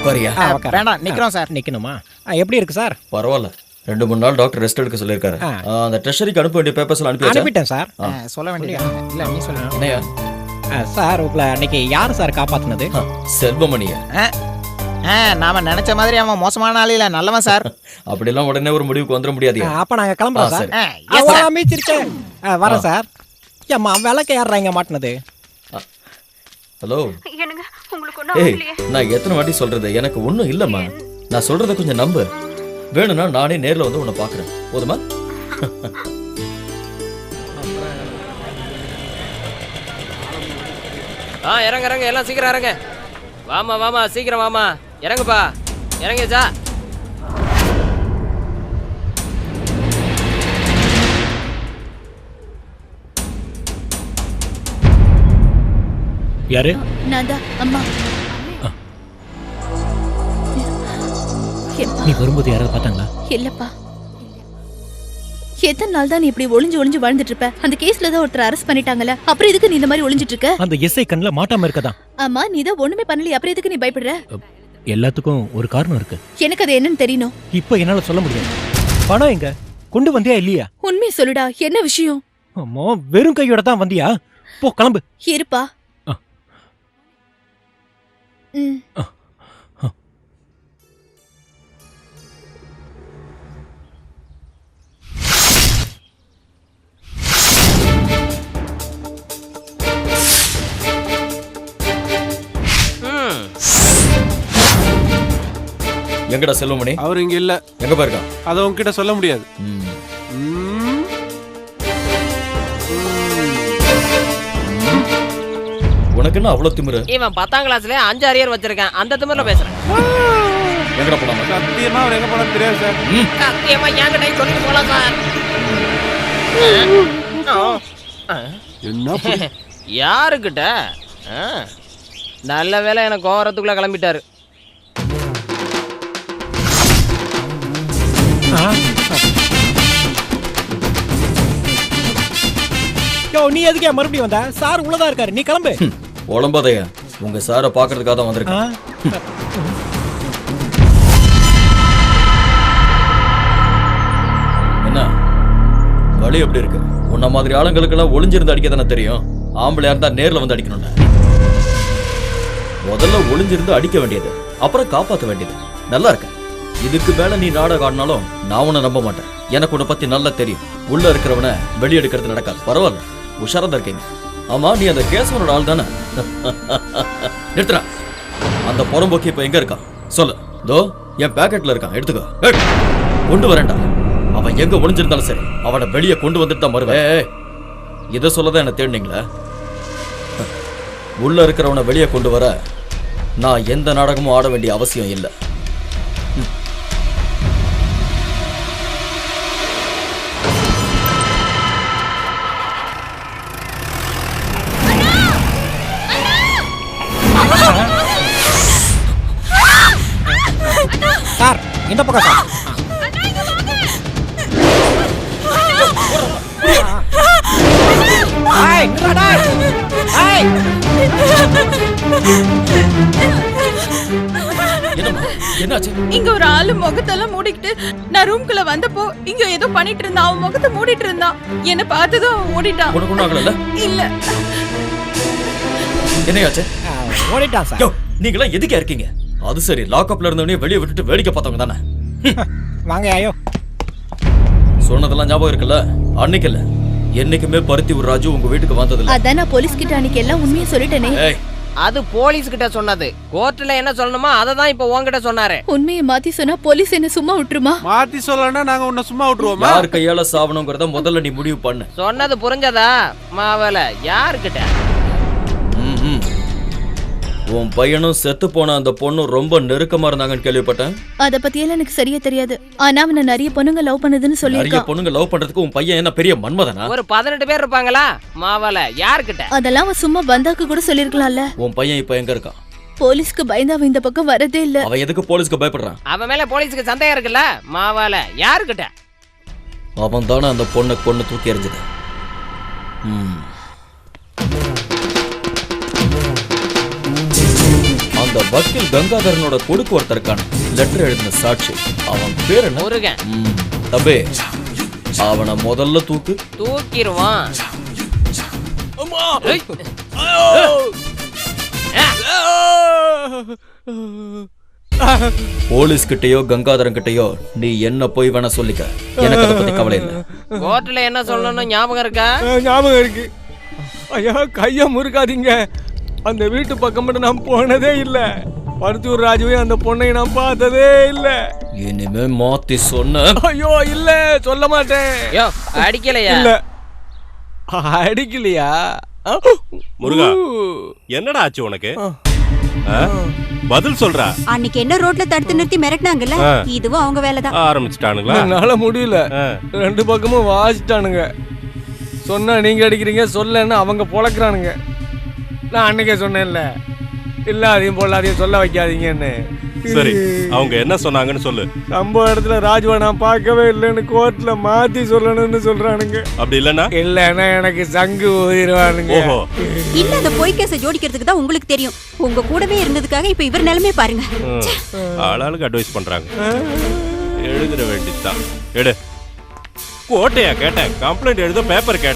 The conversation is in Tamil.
உட்காரியா? வேண்டாம், நிக்கிறோம் சார். நிக்கணுமா? எப்படி இருக்கு சார்? பரவாயில்ல. 2-3 நாள் டாக்டர் ரெஸ்ட் எடுக்க சொல்லியிருக்காரு. அந்த ட்ரெஷரிக்கு அனுப்ப வேண்டிய பேப்பர்ஸ் எல்லாம் அனுப்பிட்டேன் சார். சொல்ல வேண்டியது இல்ல, நீ சொல்லுங்க. என்னையா சார், உங்களை அன்னைக்கு யார் சார் காப்பாத்துனது? செல்வமணியா? நாம நினைச்ச மாதிரி அவன் மோசமான ஆள் இல்ல, நல்லவன் சார். அப்படிலாம் உடனே ஒரு முடிவுக்கு வந்துட முடியாது. அப்ப நாங்க கிளம்புறோம் சார். அமைச்சிருக்கேன், வரேன் சார். ஏம்மா விளக்க யாரா இங்க மாட்டினது? ஹலோ, ஏய், நான் எத்தனை வாட்டி சொல்றது? எனக்கு ஒன்றும் இல்லைம்மா. நான் சொல்றத கொஞ்சம் நம்பு. வேணும்னா நானே நேரில் வந்து உன்னை பார்க்குறேன். போதுமா? இறங்க இறங்க, எல்லாம் சீக்கிரம் இறங்க. வாமா வாமா, சீக்கிரம் வாமா, இறங்குப்பா. இறங்கிச்சா? யாரு? நான் தான் அம்மா. நீ வரும்போது யாராவது பார்த்தாங்களா? இல்லப்பா. எத்தனை நாள் தான் நீ இப்படி ஒளிஞ்சு ஒளிஞ்சு வாழ்ந்துட்டு இருப்ப? அந்த கேஸ்ல தான் ஒருத்தர் அரெஸ்ட் பண்ணிட்டாங்கல்ல, அப்புறம் எதுக்கு நீ இந்த மாதிரி ஒளிஞ்சிட்டு இருக்க? அந்த எஸ்ஐ கண்ணுல மாட்டாம இருக்கதான். அம்மா, நீ தான் ஒண்ணுமே பண்ணலையே, அப்புறம் எதுக்கு நீ பயப்படுற? எல்லாத்துக்கும் ஒரு காரணம் இருக்கு. எனக்கு அது என்னன்னு தெரியணும். இப்ப என்னால சொல்ல முடியாது. பணம் எங்க கொண்டு வந்தியா இல்லையா? உண்மையை சொல்லுடா, என்ன விஷயம்? அம்மா, வெறும் கையோட தான் வந்தியா? போ, கிளம்பு. இருப்பா. எங்கடா செல்வமணி? அவர் இங்க இல்ல. எங்க போயிருக்கா? அத உன்கிட்ட சொல்ல முடியாது. உனக்கு என்ன அவ்வளவு திமிரு? இவன் 10ஆம் கிளாஸ்ல 5 அரியர் வச்சிருக்கான், அந்த திமிர்ல பேசுறேன். எங்கடா போலாம்? சத்தியமா அவர் எங்க போனான்னு தெரியாது சார். சத்தியமா என்கிட்ட சொல்லிட்டு போலாம் சார். என்ன யாருக்கிட்ட? நல்ல வேலை, எனக்கு கோவரத்துக்குள்ள கிளம்பிட்டாரு. நீ எதுக்கே மறுபடியும் வந்த? சார் உள்ளதா இருக்காரு, நீ கிளம்பு. உடம்பாதையா, உங்க சாரை பாக்குறதுக்காக தான் வந்திருக்கேன். என்ன வழி எப்படி இருக்கு? உன்ன மாதிரி ஆளுங்களுக்கெல்லாம் ஒளிஞ்சிருந்து அடிக்க தானே தெரியும். ஆம்பளையா இருந்தா நேர்ல வந்து அடிக்கணும்ல. முதல்ல ஒளிஞ்சிருந்து அடிக்க வேண்டியது, அப்புறம் காப்பாற்ற வேண்டியது. நல்லா இருக்க. இதுக்கு மேல நீ நாடகம் ஆடினாலும் நான் உன்னை நம்ப மாட்டேன். எனக்கு உன்னை பத்தி நல்லா தெரியும். உள்ள இருக்கிறவனை வெளியெடுக்கிறது நடக்காது. பரவாயில்ல, உஷாரா தான் இருக்கீங்க. ஆமா, நீ அந்த கேசவனோட ஆள் தானே? நிறுத்துறா. அந்த புறம்போக்கி இப்ப எங்க இருக்கான் சொல்லு. தோ என் பேக்கெட்ல இருக்கான், எடுத்துக்கோ. கொண்டு வரேன்டா. அவன் எங்க ஒளிஞ்சிருந்தாலும் சரி, அவனை வெளியே கொண்டு வந்துட்டு தான் வருவேன். இதை சொல்லதான் என்ன தேடினீங்களா? உள்ள இருக்கிறவனை வெளியே கொண்டு வர நான் எந்த நாடகமும் ஆட வேண்டிய அவசியம் இல்லை. சார், இந்த பக்கம் சார். இங்க ஒரு ஆளு முகத்தெல்லாம் மூடிக்கிட்டு நான் ரூம்குள்ள வந்தப்போ இங்க ஏதோ பண்ணிட்டு இருந்தான். அவன் முகத்தை மூடிட்டு இருந்தான். என்ன பார்த்ததும் ஓடிட்டான். இல்ல, என்னையாச்சு? ஓடிட்டான் சார். நீங்களா எதுக்கே இருக்கீங்க? அது சரி, லாக்அப்ல இருந்தவனே வெளியே விட்டுட்டு வேடிக்கை பார்த்தவங்க தானே? வாங்க ஐயோ. சொன்னதெல்லாம் ஞாபகம் இருக்குல்ல? அன்னைக்கு இல்ல, என்னைக்குமே பருத்தியூர் ராஜு உங்க வீட்டுக்கு வந்ததில்ல. அதான் நான் போலீஸ் கிட்ட அன்னைக்கு எல்லாம் உண்மையை சொல்லிட்டேனே. அது போலீஸ் கிட்ட சொன்னது. கோர்ட்ல என்ன சொல்லணுமோ அதை தான் இப்ப உன்கிட்ட சொன்னாரு. உண்மையை மாத்தி சொன்னா போலீஸ் என்ன சும்மா விட்டுருமா? மாத்தி சொல்லலன்னா நாங்க உன்னை சும்மா விட்டுருவோமா? யார் கையால சாவணுங்கிறத முதல்ல நீ முடிவு பண்ணு. சொன்னது புரிஞ்சதா மாவல? யாருக்கிட்ட? உன் பையனும் செத்து போன அந்த பொண்ணும் ரொம்ப நெருக்கமா இருந்தாங்கன்னு கேள்விப்பட்டேன். அத பத்தி எல்லாம் எனக்கு சரியா தெரியாது. ஆனா அவனை நிறைய பொண்ணுங்க லவ் பண்ணதுன்னு சொல்லிருக்கான். நிறைய பொண்ணுங்க லவ் பண்றதுக்கு உன் பையன் என்ன பெரிய மன்மதனா? ஒரு 18 பேர் இருப்பாங்களா மாவல? யாருக்கிட்ட? அதெல்லாம் அவன் சும்மா பந்தாக்கு கூட சொல்லிருக்கலாம்ல. உன் பையன் இப்ப எங்க இருக்கான்? போலீஸ்க்கு பயந்து அவன் இந்த பக்கம் வரதே இல்ல. அவன் எதுக்கு போலீஸ்க்கு பயப்படுறான்? அவன் மேல போலீஸ்க்கு சந்தேகம் இருக்குல்ல மாவல? யாருக்கிட்ட? அவன் தானே அந்த பொண்ணை கொண்டு தூக்கி எறிஞ்சது. அந்த அந்த வக்கீல் கங்காதரனோட கொடுக்கு ஒருத்தருக்கான லெட்டர் எழுதின சாட்சி. அவன் பேர் என்ன? முருகன். தம்பி, அவனை முதல்ல தூக்கு. தூக்கிடுவான். ஏய். போலீஸ் கிட்டயோ கங்காதரன் கிட்டயோ நீ என்ன போய் வேணா சொல்லிக்க, எனக்கு அதை பத்தி கவலை இல்லை. கோர்ட்ல என்ன சொல்லணும்னு ஞாபகம் இருக்கா? ஞாபகம் இருக்கு. ஐயா கைய முறுக்காதீங்க. அந்த வீட்டு பக்கம் மட்டும் நான் போனதே இல்ல. பருத்தியூர் ராஜுவையும் அந்த பொண்ணையும் நான் பார்த்ததே இல்ல. இனிமே மாத்தி சொன்ன. ஐயோ இல்ல, சொல்ல மாட்டேன். யோ, அடிக்கலையா? இல்ல அடிக்கலையா? முருகா, என்னடா ஆச்சு உனக்கு? பதில் சொல்றா. அன்னைக்கு என்ன ரோட்ல தடுத்து நிறுத்தி மிரட்டினாங்கல்ல, இதுவும் அவங்க வேலைதான். ஆரம்பிச்சிட்டானுங்களா? என்னால முடியல. ரெண்டு பக்கமும் வாசிட்டானுங்க. சொன்னா நீங்க அடிக்கிறீங்க, சொல்லன்னு அவங்க பொழக்கிறானுங்க. நான் அன்னைக்கே சொன்னேன்ல, இல்லாதையும் பொல்லாதையும் சொல்ல வைக்காதீங்கன்னு. சரி, அவங்க என்ன சொன்னாங்கன்னு சொல்லு. சம்பவ இடத்துல ராஜுவை நான் பார்க்கவே இல்லைன்னு கோர்ட்ல மாத்தி சொல்லணும்னு சொல்றானுங்க. அப்படி இல்லன்னா? இல்லன்னா எனக்கு சங்கு ஊதிடுவானுங்க. ஓஹோ, இல்ல, அந்த பொய் கேஸ ஜோடிக்கிறதுக்கு தான் உங்களுக்கு தெரியும். உங்க கூடவே இருந்ததுக்காக இப்ப இவர் நிலைமை பாருங்க. ஆளாளுக்கு அட்வைஸ் பண்றாங்க. எழுதிட வேண்டியதுதான். எடு. கோட்டையா கேட்டேன், கம்ப்ளைண்ட் எழுத பேப்பர் கேட்டேன்.